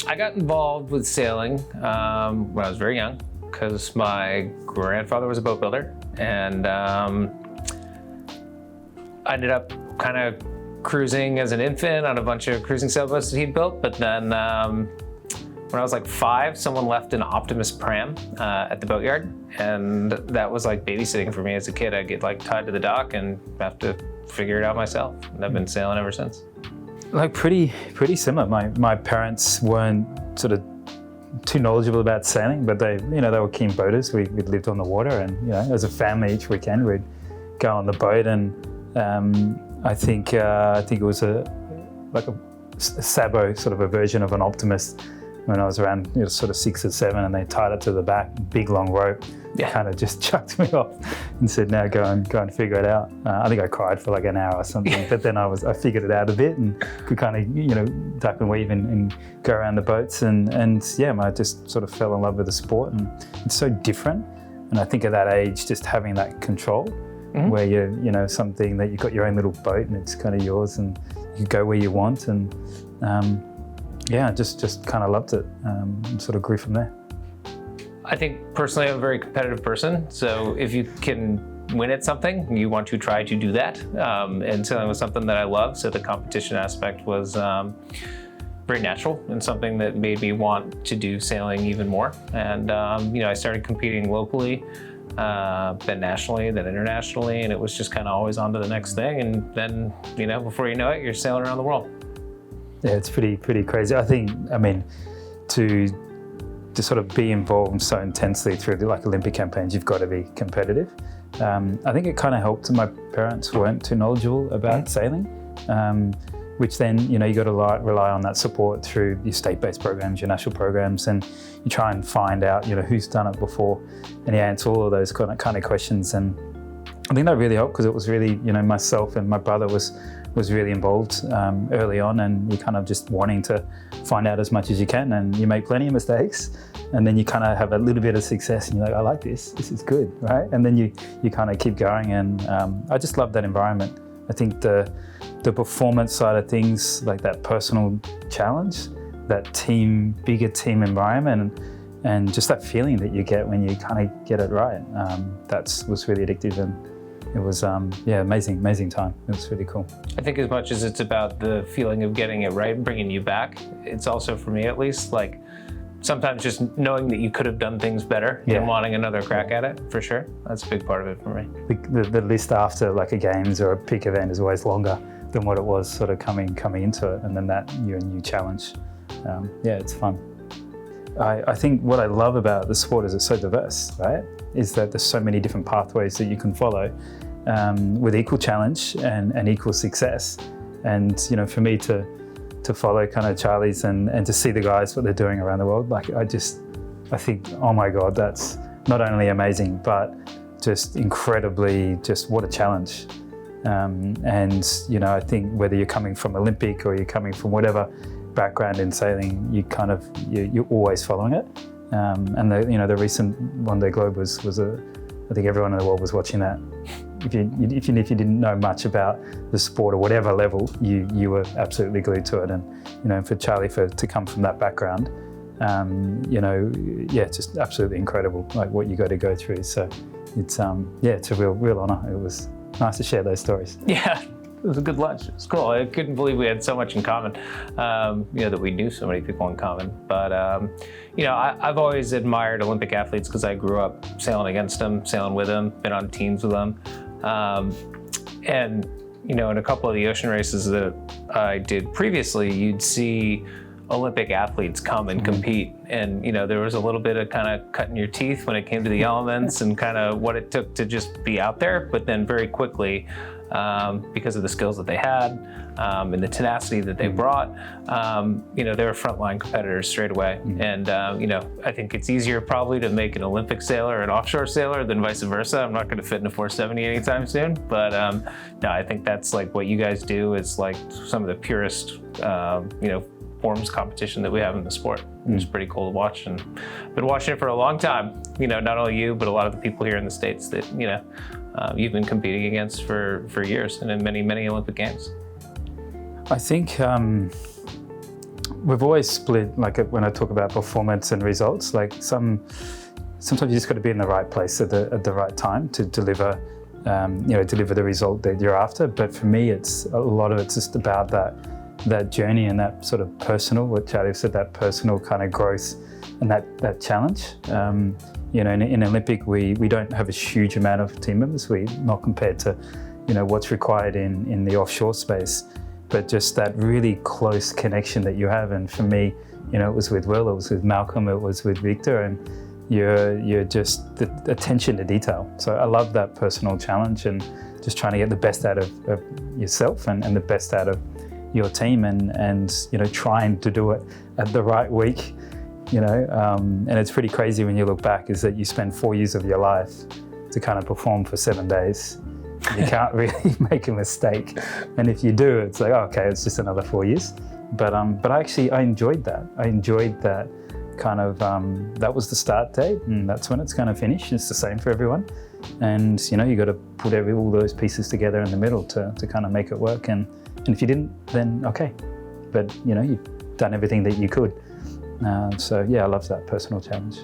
I got involved with sailing when I was very young because my grandfather was a boat builder, and I ended up kind of cruising as an infant on a bunch of cruising sailboats that he'd built. But then when I was like 5, someone left an Optimus pram at the boatyard, and that was like babysitting for me as a kid. I'd get like tied to the dock and have to figure it out myself, and I've been sailing ever since. Like pretty similar. My parents weren't sort of too knowledgeable about sailing, but they were keen boaters. We lived on the water, and as a family each weekend we'd go on the boat. And I think it was a Sabo, sort of a version of an Optimist, when I was around sort of 6 or 7, and they tied it to the back, big long rope. Yeah. Kind of just chucked me off and said, "Now go and figure it out." I think I cried for like an hour or something, but then I figured it out a bit and could kind of duck and weave and go around the boats, and I just sort of fell in love with the sport, and it's so different. And I think at that age, just having that control, where you're something that you've got your own little boat and it's kind of yours, and you go where you want, and just kind of loved it, and sort of grew from there. I think personally I'm a very competitive person, so if you can win at something, you want to try to do that. And sailing was something that I loved, so the competition aspect was very natural and something that made me want to do sailing even more. And I started competing locally, then nationally, then internationally, and it was just kind of always on to the next thing. And then, before you know it, you're sailing around the world. Yeah, it's pretty crazy. I mean, to sort of be involved so intensely through the Olympic campaigns, you've got to be competitive. I think it kind of helped my parents weren't too knowledgeable about sailing, which then, you got to rely on that support through your state-based programs, your national programs, and you try and find out, who's done it before, and you answer all of those kind of questions. And I think that really helped, because it was really, myself and my brother was really involved early on, and you kind of just wanting to find out as much as you can, and you make plenty of mistakes, and then you kind of have a little bit of success, and you're like, I like this is good, right? And then you kind of keep going, and I just love that environment. I think the performance side of things, like that personal challenge, that bigger team environment, and just that feeling that you get when you kind of get it right, was really addictive, and it was amazing time. It was really cool. I think as much as it's about the feeling of getting it right and bringing you back, it's also, for me at least, like sometimes just knowing that you could have done things better and wanting another crack at it, for sure. That's a big part of it for me. The list after like a games or a peak event is always longer than what it was sort of coming into it, and then that new challenge. It's fun. I think what I love about the sport is it's so diverse, right? Is that there's so many different pathways that you can follow with equal challenge and equal success. And for me to follow kind of Charlie's and to see the guys, what they're doing around the world, like I think, oh my God, that's not only amazing, but just incredibly, just what a challenge. I think whether you're coming from Olympic or you're coming from whatever background in sailing, you're always following it. And the recent One Day Globe was I think everyone in the world was watching that. If you didn't know much about the sport or whatever level, you were absolutely glued to it. And for Charlie to come from that background, just absolutely incredible, like what you got to go through. So it's a real honor. It was nice to share those stories. Yeah. It was a good lunch. It was cool. I couldn't believe we had so much in common, that we knew so many people in common. But, I've always admired Olympic athletes because I grew up sailing against them, sailing with them, been on teams with them. And, in a couple of the ocean races that I did previously, you'd see Olympic athletes come and compete. And, there was a little bit of kind of cutting your teeth when it came to the elements and kind of what it took to just be out there. But then very quickly, because of the skills that they had and the tenacity that they brought, they were frontline competitors straight away. And, I think it's easier probably to make an Olympic sailor an offshore sailor than vice versa. I'm not going to fit in a 470 anytime soon, but no, I think that's like what you guys do is like some of the purest, forms competition that we have in the sport. It's pretty cool to watch, and been watching it for a long time. Not only you, but a lot of the people here in the States that, you've been competing against for years and in many Olympic Games. I think we've always split, like when I talk about performance and results, like sometimes you just got to be in the right place at the right time to deliver, deliver the result that you're after. But for me, a lot of it's just about that journey and that sort of personal, what Charlie said, that personal kind of growth and that challenge. In Olympic, we don't have a huge amount of team members. We not compared to, what's required in the offshore space, but just that really close connection that you have. And for me, it was with Will, it was with Malcolm, it was with Victor, and you're just the attention to detail. So I love that personal challenge and just trying to get the best out of yourself and the best out of your team and trying to do it at the right week, and it's pretty crazy when you look back, is that you spend 4 years of your life to kind of perform for 7 days. You can't really make a mistake, and if you do, it's like, okay, it's just another 4 years. But I enjoyed that. I enjoyed that kind of, that was the start date, and that's when it's going to finish. It's the same for everyone, and you got to put all those pieces together in the middle to kind of make it work. And if you didn't, then okay, but you've done everything that you could. So yeah, I love that personal challenge.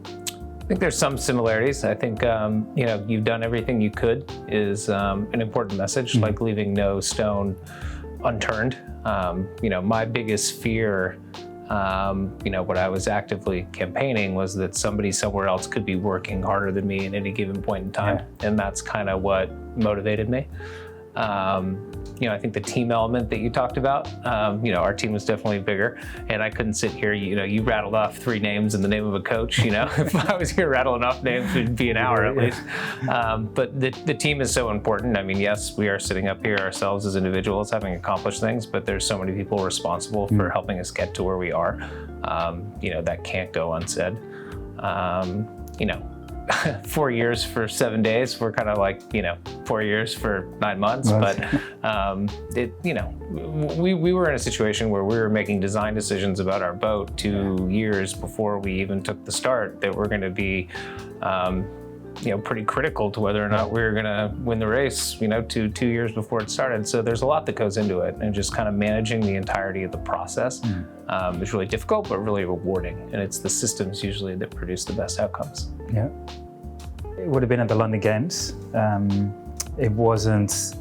I think there's some similarities. I think, you've done everything you could is an important message, like leaving no stone unturned. My biggest fear, when I was actively campaigning, was that somebody somewhere else could be working harder than me at any given point in time. Yeah. And that's kind of what motivated me. I think the team element that you talked about, our team was definitely bigger, and I couldn't sit here, you rattled off 3 names in the name of a coach, if I was here rattling off names, it'd be an hour at least. But the team is so important. I mean, yes, we are sitting up here ourselves as individuals having accomplished things, but there's so many people responsible for helping us get to where we are, that can't go unsaid. 4 years for 7 days. We're kind of like, 4 years for 9 months. But we were in a situation where we were making design decisions about our boat 2 years before we even took the start that were going to be, pretty critical to whether or not we were going to win the race, 2 years before it started. So there's a lot that goes into it, and just kind of managing the entirety of the process is really difficult, but really rewarding. And it's the systems usually that produce the best outcomes. Yeah. It would have been at the London Games. It wasn't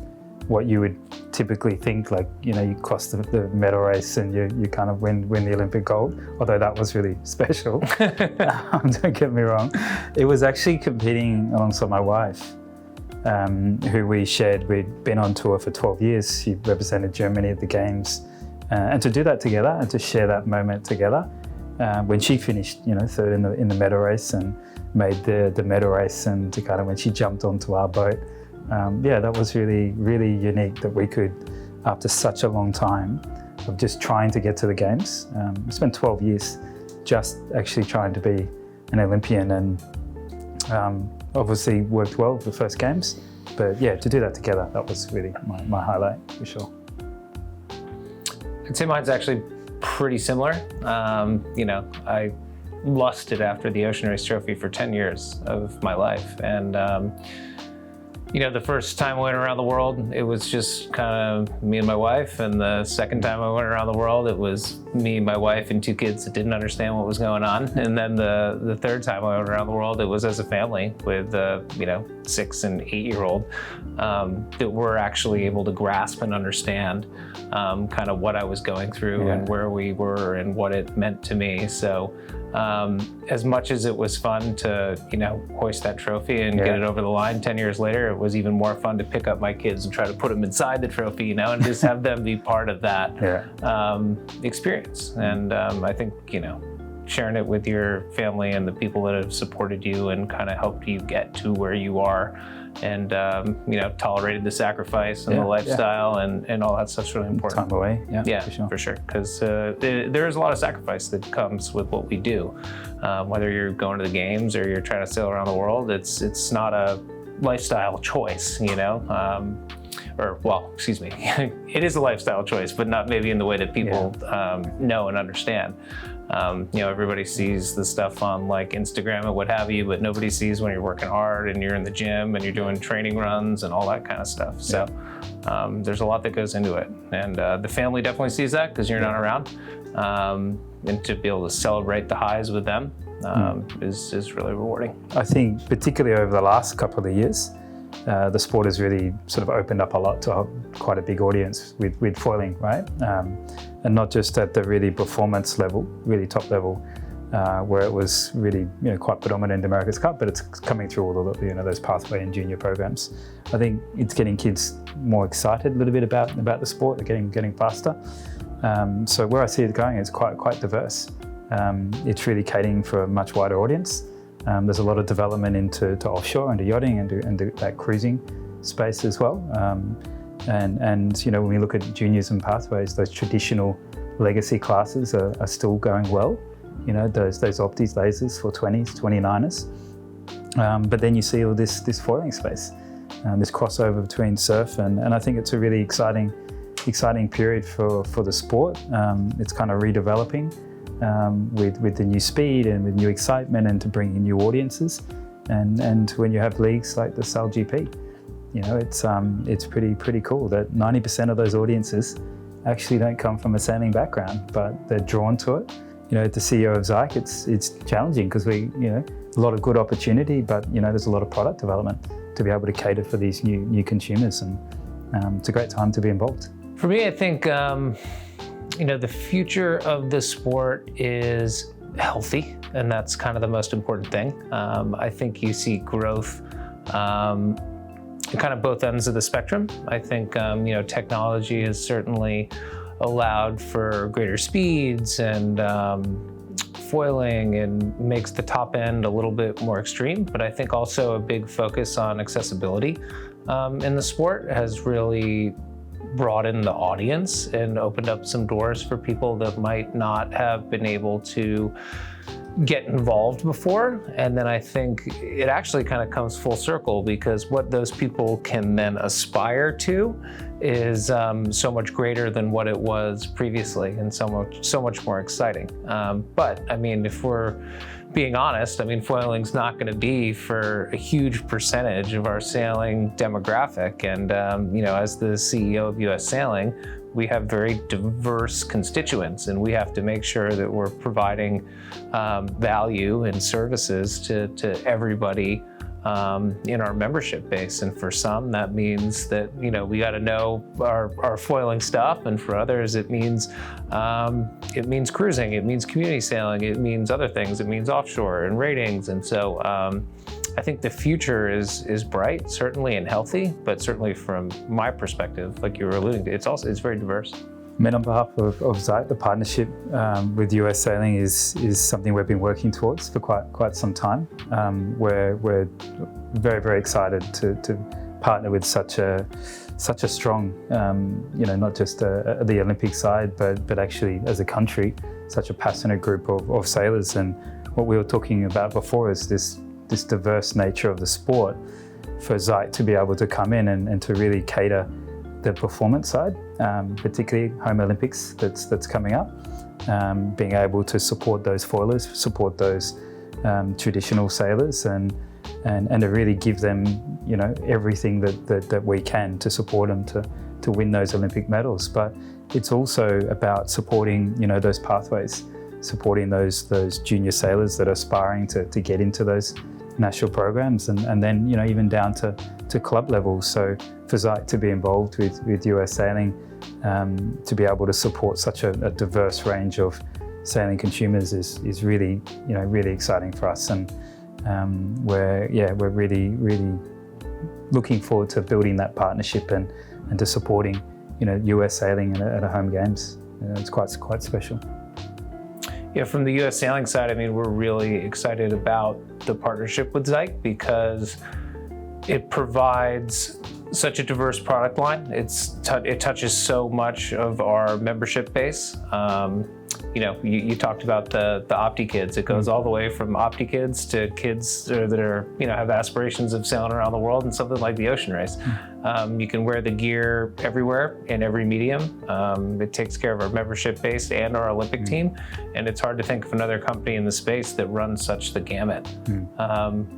what you would typically think, like, you cross the medal race and you kind of win the Olympic gold, although that was really special. Don't get me wrong. It was actually competing alongside my wife, who we'd been on tour for 12 years. She represented Germany at the Games. And to do that together and to share that moment together, when she finished, third in the medal race and made the medal race, and to kind of when she jumped onto our boat, that was really, really unique that we could, after such a long time of just trying to get to the Games, we spent 12 years just actually trying to be an Olympian, and obviously worked well the first Games. But yeah, to do that together, that was really my highlight for sure. I'd say mine's actually pretty similar. I lusted after the Ocean Race Trophy for 10 years of my life. And, the first time I went around the world, it was just kind of me and my wife. And the second time I went around the world, it was me, my wife, and 2 kids that didn't understand what was going on. And then the third time I went around the world, it was as a family with, 6 and 8-year-old, that were actually able to grasp and understand kind of what I was going through and where we were and what it meant to me. So as much as it was fun to, hoist that trophy and get it over the line 10 years later, it was even more fun to pick up my kids and try to put them inside the trophy, and just have them be part of that experience. And I think, sharing it with your family and the people that have supported you and kind of helped you get to where you are, and tolerated the sacrifice and the lifestyle and all that stuff's really important. Time away, for sure. Because there is a lot of sacrifice that comes with what we do. Whether you're going to the Games or you're trying to sail around the world, it's not a lifestyle choice, it is a lifestyle choice, but not maybe in the way that people know and understand. Everybody sees the stuff on like Instagram and what have you, but nobody sees when you're working hard and you're in the gym and you're doing training runs and all that kind of stuff. So there's a lot that goes into it. And the family definitely sees that because you're not around. And to be able to celebrate the highs with them is really rewarding. I think particularly over the last couple of years, the sport has really sort of opened up a lot to quite a big audience with foiling, right? And not just at the really performance level, really top level, where it was really quite predominant in America's Cup, but it's coming through all of those pathway and junior programs. I think it's getting kids more excited a little bit about the sport. They're getting faster. So where I see it going is quite diverse. It's really catering for a much wider audience. There's a lot of development into offshore, into yachting, and that cruising space as well. And when we look at juniors and pathways, those traditional legacy classes are still going well. Those optis lasers for 20s, 29ers. But then you see all this foiling space, this crossover between surf and I think it's a really exciting period for the sport. It's kind of redeveloping with the new speed and with new excitement and to bring in new audiences. And when you have leagues like the SAL GP, it's pretty cool that 90% of those audiences actually don't come from a sailing background, but they're drawn to it. The CEO of Zhik, it's challenging because a lot of good opportunity, but there's a lot of product development to be able to cater for these new consumers, and it's a great time to be involved. For me, I think the future of the sport is healthy, and that's kind of the most important thing. I think you see growth kind of both ends of the spectrum. I think technology has certainly allowed for greater speeds and foiling and makes the top end a little bit more extreme, but I think also a big focus on accessibility in the sport has really broadened the audience and opened up some doors for people that might not have been able to get involved before. And then I think it actually kind of comes full circle, because what those people can then aspire to is so much greater than what it was previously, and so much more exciting. But I mean, if we're being honest, I mean, foiling's not going to be for a huge percentage of our sailing demographic. And as the CEO of US Sailing, we have very diverse constituents, and we have to make sure that we're providing value and services to everybody in our membership base. And for some, that means that we got to know our foiling stuff, and for others, it means cruising, it means community sailing, it means other things, it means offshore and ratings. And so I think the future is bright, certainly, and healthy, but certainly from my perspective, like you were alluding to, it's very diverse. On behalf of Zhik, the partnership with US Sailing is something we've been working towards for quite some time. We're very, very excited to partner with such a strong, not just the Olympic side, but actually as a country, such a passionate group of sailors. And what we were talking about before is this diverse nature of the sport, for Zhik to be able to come in and to really cater the performance side, particularly Home Olympics that's coming up, being able to support those foilers, support those traditional sailors, and to really give them everything that we can to support them to win those Olympic medals. But it's also about supporting those pathways, supporting those junior sailors that are aspiring to get into those national programs, and then even down to club level. So for Zhik to be involved with US Sailing, to be able to support such a diverse range of sailing consumers is really really exciting for us, and we're really looking forward to building that partnership and to supporting US Sailing at a home games. It's quite special. Yeah, from the US Sailing side, I mean, we're really excited about the partnership with Zhik because it provides such a diverse product line. It touches so much of our membership base. You talked about the Opti kids. It goes all the way from Opti kids to kids that are have aspirations of sailing around the world and something like the Ocean Race. You can wear the gear everywhere in every medium. It takes care of our membership base and our Olympic team, and it's hard to think of another company in the space that runs such the gamut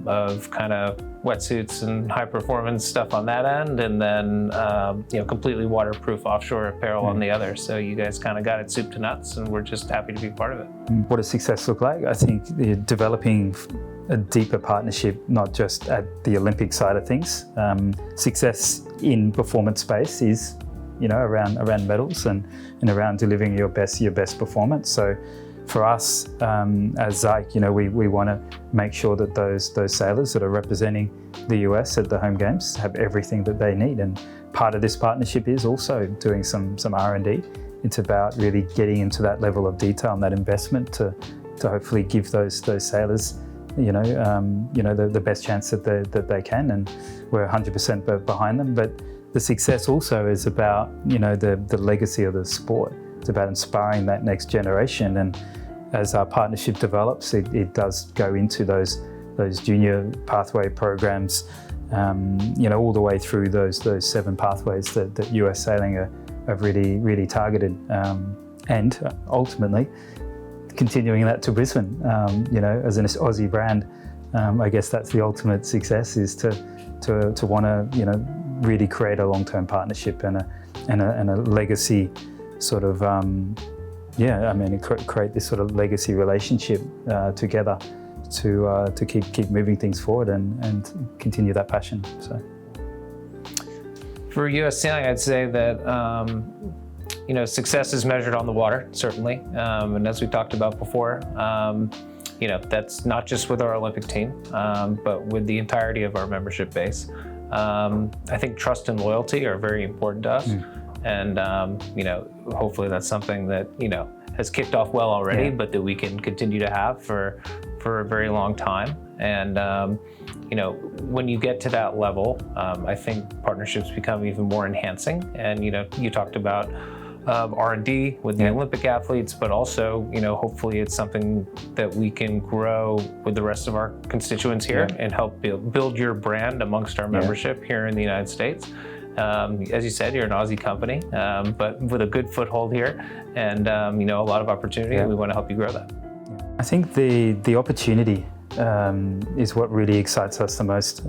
of kind of wetsuits and high performance stuff on that end, and then completely waterproof offshore apparel on the other. So you guys kind of got it soup to nuts, and we're just happy to be part of it. What does success look like? I think developing a deeper partnership, not just at the Olympic side of things. Success in performance space is, around medals and around delivering your best performance. So for us as Zhik, we want to make sure that those sailors that are representing the US at the home games have everything that they need. And part of this partnership is also doing some R&D. It's about really getting into that level of detail and that investment to hopefully give those sailors the best chance that they can, and we're 100% behind them. But the success also is about the legacy of the sport. It's about inspiring that next generation, and as our partnership develops, it does go into those junior pathway programs, all the way through those 7 pathways that US Sailing have really targeted, and ultimately continuing that to Brisbane. As an Aussie brand, I guess that's the ultimate success, is to want to really create a long-term partnership and a legacy sort of create this sort of legacy relationship together to keep moving things forward and continue that passion. So for US Sailing, I'd say that success is measured on the water, certainly. And as we talked about before, that's not just with our Olympic team, but with the entirety of our membership base. I think trust and loyalty are very important to us. And, hopefully that's something that, has kicked off well already, but that we can continue to have for a very long time. And, when you get to that level, I think partnerships become even more enhancing. And, you talked about R&D with the Olympic athletes, but also, hopefully it's something that we can grow with the rest of our constituents here and help build your brand amongst our membership here in the United States. As you said, you're an Aussie company, but with a good foothold here and, a lot of opportunity, and we want to help you grow that. I think the opportunity is what really excites us the most.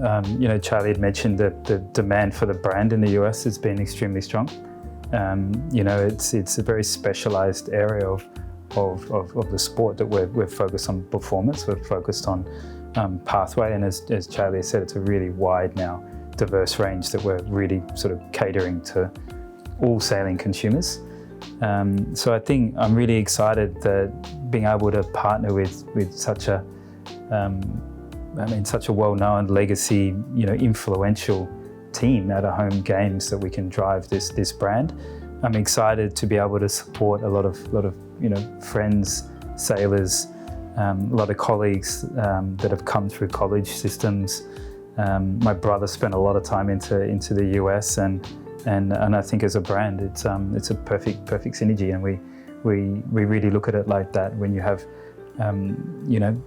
Charlie had mentioned that the demand for the brand in the US has been extremely strong. It's a very specialized area of the sport that we're focused on performance. We're focused on pathway, and as Charlie said, it's a really wide now, diverse range that we're really sort of catering to all sailing consumers. So I think I'm really excited that being able to partner with such a such a well-known legacy, influential team at our home games, that we can drive this brand. I'm excited to be able to support a lot of friends, sailors, a lot of colleagues that have come through college systems. My brother spent a lot of time into the US, and I think as a brand, it's a perfect synergy, and we really look at it like that. When you have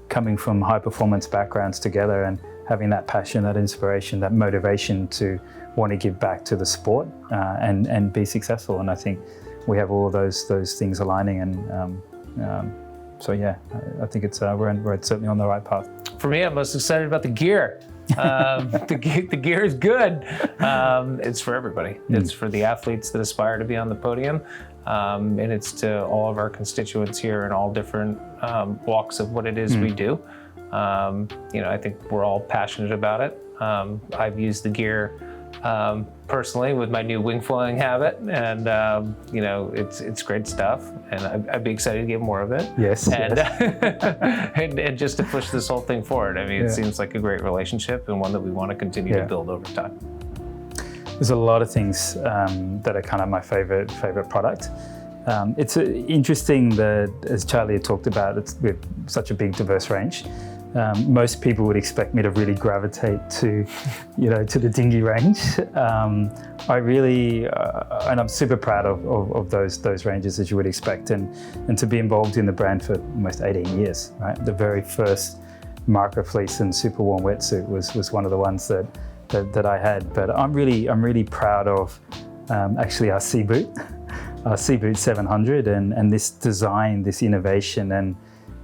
coming from high performance backgrounds together and having that passion, that inspiration, that motivation to want to give back to the sport and be successful. And I think we have all of those things aligning, and I think it's we're certainly on the right path. For me, I'm most excited about the gear. The gear is good. It's for everybody. It's for the athletes that aspire to be on the podium, and it's to all of our constituents here in all different walks of what it is we do. I think we're all passionate about it. I've used the gear personally with my new wing foiling habit, and it's great stuff, and I'd be excited to get more of it. Yes. And just to push this whole thing forward. I mean, it seems like a great relationship, and one that we want to continue to build over time. There's a lot of things that are kind of my favorite product. It's interesting that, as Charlie had talked about, it's with such a big, diverse range. Most people would expect me to really gravitate to the dinghy range. I really, and I'm super proud of those ranges, as you would expect, and to be involved in the brand for almost 18 years, right? The very first micro fleece and super warm wetsuit was one of the ones that that I had. But I'm really proud of actually our C boot, our C boot 700, and this design, this innovation,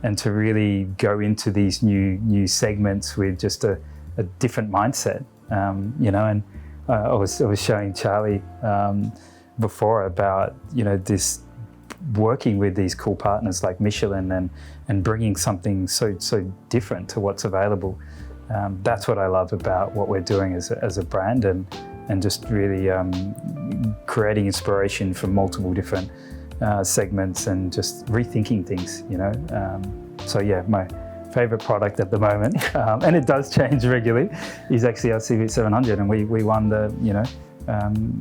and to really go into these new segments with just a different mindset. You know, and I was showing Charlie before about, you know, this working with these cool partners like Michelin and bringing something so different to what's available. That's what I love about what we're doing as a brand, and just really creating inspiration from multiple different segments and just rethinking things, you know. So yeah, my favorite product at the moment, and it does change regularly, is actually our CV 700, and we won the, you know,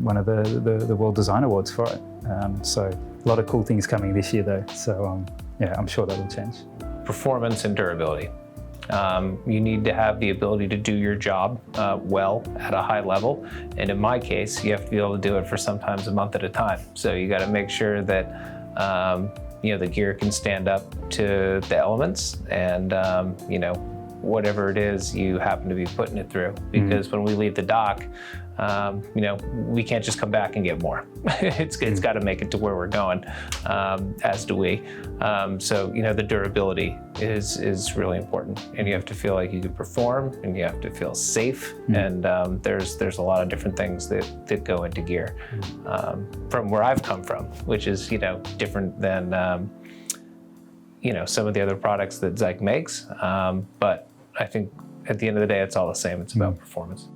one of the World Design Awards for it. So a lot of cool things coming this year though. So yeah, I'm sure that will change. Performance and durability. You need to have the ability to do your job well at a high level. And in my case, you have to be able to do it for sometimes a month at a time. So you got to make sure that you know, the gear can stand up to the elements, and you know, whatever it is you happen to be putting it through. Because when we leave the dock, you know, we can't just come back and get more. It's got to make it to where we're going, as do we. So, you know, the durability is really important, and you have to feel like you can perform, and you have to feel safe. And there's a lot of different things that go into gear, from where I've come from, which is, you know, different than you know, some of the other products that Zhik makes. But I think at the end of the day, it's all the same. It's about performance.